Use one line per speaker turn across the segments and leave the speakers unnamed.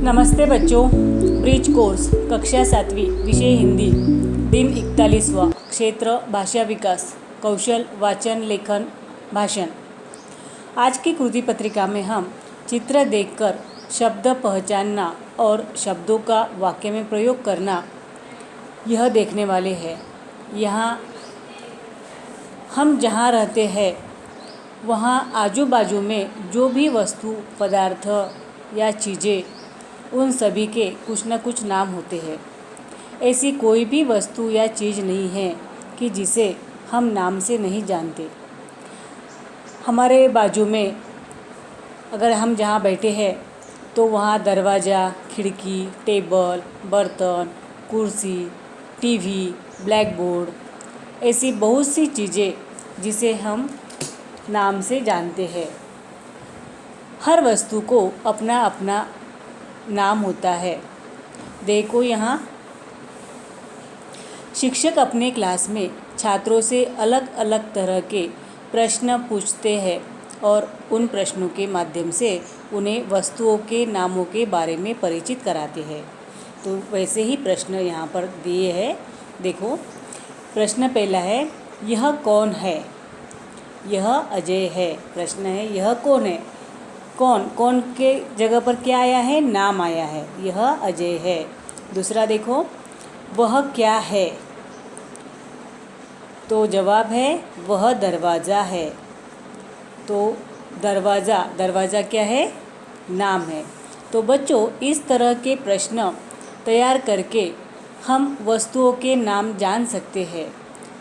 नमस्ते बच्चों। Bridge course कक्षा 7वीं विषय हिंदी दिन 41वां क्षेत्र भाषा विकास कौशल वाचन लेखन भाषण। आज की कृति पत्रिका में हम चित्र देखकर शब्द पहचानना और शब्दों का वाक्य में प्रयोग करना यह देखने वाले हैं। यहाँ हम जहाँ रहते हैं वहाँ आजू बाजू में जो भी वस्तु पदार्थ या चीज़ें उन सभी के कुछ न कुछ नाम होते हैं। ऐसी कोई भी वस्तु या चीज़ नहीं है कि जिसे हम नाम से नहीं जानते। हमारे बाजू में अगर हम जहाँ बैठे हैं तो वहाँ दरवाज़ा, खिड़की, टेबल, बर्तन, कुर्सी, टीवी, ब्लैक बोर्ड ऐसी बहुत सी चीज़ें जिसे हम नाम से जानते हैं। हर वस्तु को अपना अपना नाम होता है। देखो यहाँ शिक्षक अपने क्लास में छात्रों से अलग अलग तरह के प्रश्न पूछते हैं और उन प्रश्नों के माध्यम से उन्हें वस्तुओं के नामों के बारे में परिचित कराते हैं। तो वैसे ही प्रश्न यहाँ पर दिए हैं। देखो प्रश्न पहला है, यह कौन है? यह अजय है। प्रश्न है, यह कौन है? कौन के जगह पर क्या आया है? नाम आया है। यह अजय है। दूसरा देखो, वह क्या है? तो जवाब है वह दरवाज़ा है। तो दरवाज़ा क्या है? नाम है। तो बच्चों इस तरह के प्रश्न तैयार करके हम वस्तुओं के नाम जान सकते हैं।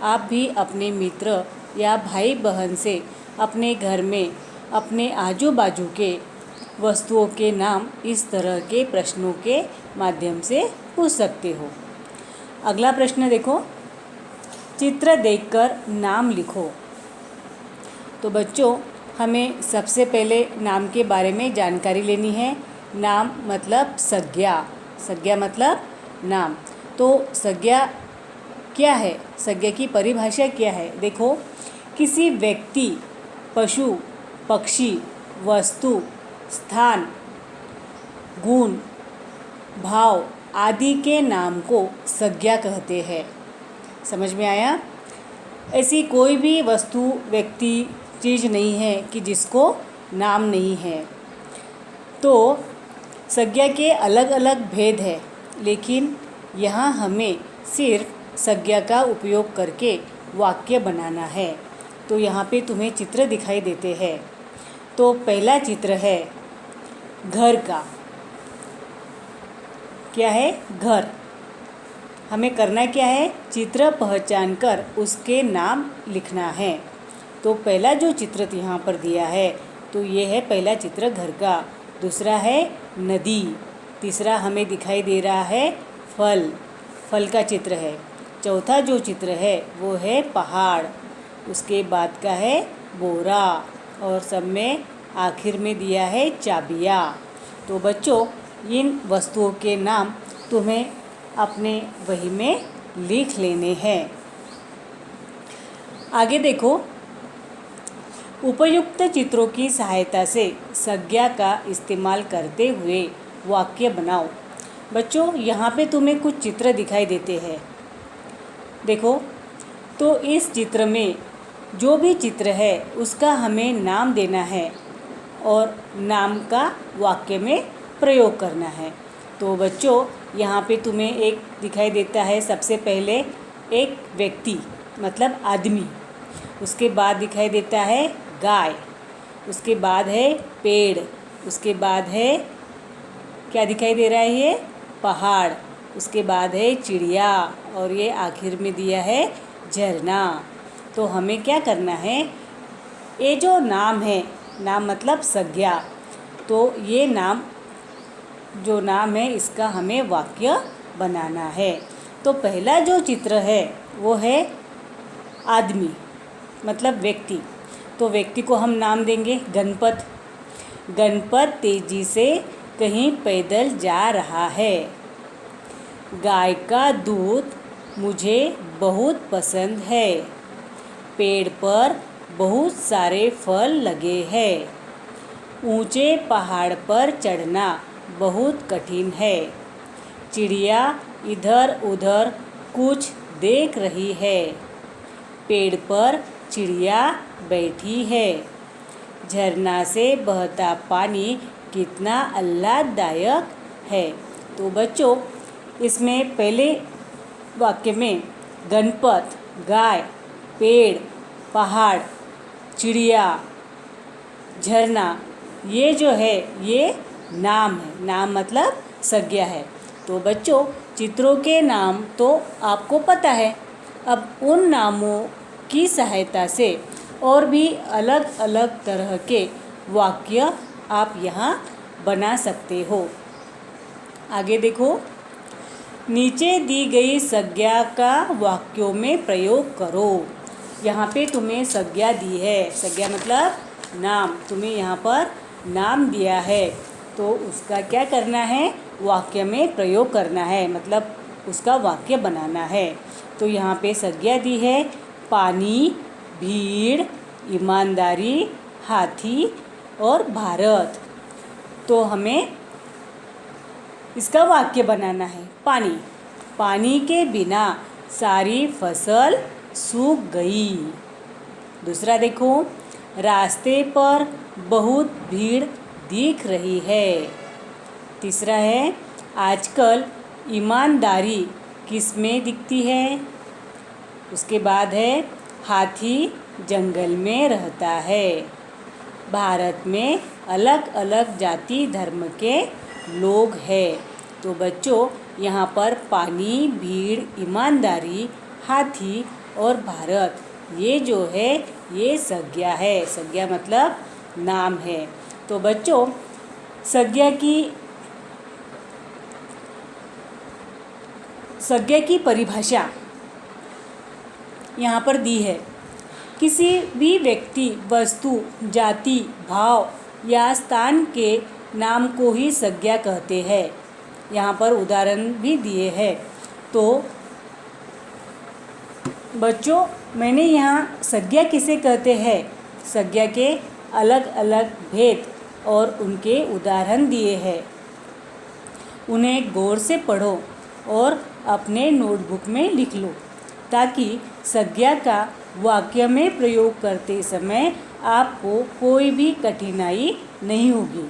आप भी अपने मित्र या भाई बहन से अपने घर में अपने आजू बाजू के वस्तुओं के नाम इस तरह के प्रश्नों के माध्यम से पूछ सकते हो। अगला प्रश्न देखो, चित्र देखकर नाम लिखो। तो बच्चों हमें सबसे पहले नाम के बारे में जानकारी लेनी है। नाम मतलब संज्ञा। संज्ञा मतलब नाम। तो संज्ञा क्या है? संज्ञा की परिभाषा क्या है? देखो, किसी व्यक्ति, पशु, पक्षी, वस्तु, स्थान, गुण, भाव आदि के नाम को संज्ञा कहते हैं। समझ में आया? ऐसी कोई भी वस्तु, व्यक्ति, चीज़ नहीं है कि जिसको नाम नहीं है। तो संज्ञा के अलग अलग भेद है, लेकिन यहाँ हमें सिर्फ संज्ञा का उपयोग करके वाक्य बनाना है। तो यहाँ पे तुम्हें चित्र दिखाई देते हैं। तो पहला चित्र है घर का। क्या है? घर। हमें करना क्या है? चित्र पहचान कर उसके नाम लिखना है। तो पहला जो चित्र यहाँ पर दिया है तो ये है पहला चित्र घर का। दूसरा है नदी। तीसरा हमें दिखाई दे रहा है फल। फल का चित्र है। चौथा जो चित्र है वो है पहाड़। उसके बाद का है बोरा और सब में आखिर में दिया है चाबियाँ। तो बच्चों इन वस्तुओं के नाम तुम्हें अपने वही में लिख लेने हैं। आगे देखो, उपयुक्त चित्रों की सहायता से संज्ञा का इस्तेमाल करते हुए वाक्य बनाओ। बच्चों यहाँ पे तुम्हें कुछ चित्र दिखाई देते हैं। देखो, तो इस चित्र में जो भी चित्र है उसका हमें नाम देना है और नाम का वाक्य में प्रयोग करना है। तो बच्चों यहाँ पे तुम्हें एक दिखाई देता है, सबसे पहले एक व्यक्ति मतलब आदमी। उसके बाद दिखाई देता है गाय। उसके बाद है पेड़। उसके बाद है क्या दिखाई दे रहा है? ये पहाड़। उसके बाद है चिड़िया और ये आखिर में दिया है झरना। तो हमें क्या करना है? ये जो नाम है, नाम मतलब संज्ञा, तो ये नाम जो नाम है इसका हमें वाक्य बनाना है। तो पहला जो चित्र है वो है आदमी मतलब व्यक्ति। तो व्यक्ति को हम नाम देंगे गणपत। गणपत तेजी से कहीं पैदल जा रहा है। गाय का दूध मुझे बहुत पसंद है। पेड़ पर बहुत सारे फल लगे हैं। ऊंचे पहाड़ पर चढ़ना बहुत कठिन है। चिड़िया इधर उधर कुछ देख रही है। पेड़ पर चिड़िया बैठी है। झरना से बहता पानी कितना आह्लाददायक है। तो बच्चों, इसमें पहले वाक्य में गणपत, गाय, पेड़, पहाड़, चिड़िया, झरना, ये जो है ये नाम है। नाम मतलब संज्ञा है। तो बच्चों, चित्रों के नाम तो आपको पता है। अब उन नामों की सहायता से और भी अलग अलग तरह के वाक्य आप यहाँ बना सकते हो। आगे देखो, नीचे दी गई संज्ञा का वाक्यों में प्रयोग करो। यहाँ पे तुम्हें संज्ञा दी है। संज्ञा मतलब नाम। तुम्हें यहाँ पर नाम दिया है, तो उसका क्या करना है? वाक्य में प्रयोग करना है, मतलब उसका वाक्य बनाना है। तो यहाँ पे संज्ञा दी है पानी, भीड़, ईमानदारी, हाथी और भारत। तो हमें इसका वाक्य बनाना है। पानी, पानी के बिना सारी फसल सूख गई। दूसरा देखो, रास्ते पर बहुत भीड़ दिख रही है। तीसरा है, आजकल ईमानदारी किस में दिखती है। उसके बाद है, हाथी जंगल में रहता है। भारत में अलग अलग जाति धर्म के लोग हैं। तो बच्चों, यहाँ पर पानी, भीड़, ईमानदारी, हाथी और भारत, ये जो है ये संज्ञा है। संज्ञा मतलब नाम है। तो बच्चों, संज्ञा की परिभाषा यहाँ पर दी है। किसी भी व्यक्ति, वस्तु, जाति, भाव या स्थान के नाम को ही संज्ञा कहते हैं। यहाँ पर उदाहरण भी दिए हैं। तो बच्चों, मैंने यहाँ संज्ञा किसे कहते हैं, संज्ञा के अलग अलग भेद और उनके उदाहरण दिए हैं। उन्हें गौर से पढ़ो और अपने नोटबुक में लिख लो, ताकि संज्ञा का वाक्य में प्रयोग करते समय आपको कोई भी कठिनाई नहीं होगी।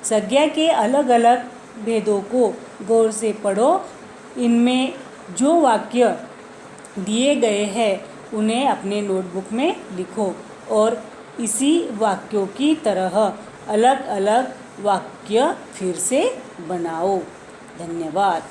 संज्ञा के अलग अलग भेदों को गौर से पढ़ो। इनमें जो वाक्य दिए गए हैं उन्हें अपने नोटबुक में लिखो और इसी वाक्यों की तरह अलग अलग वाक्य फिर से बनाओ। धन्यवाद।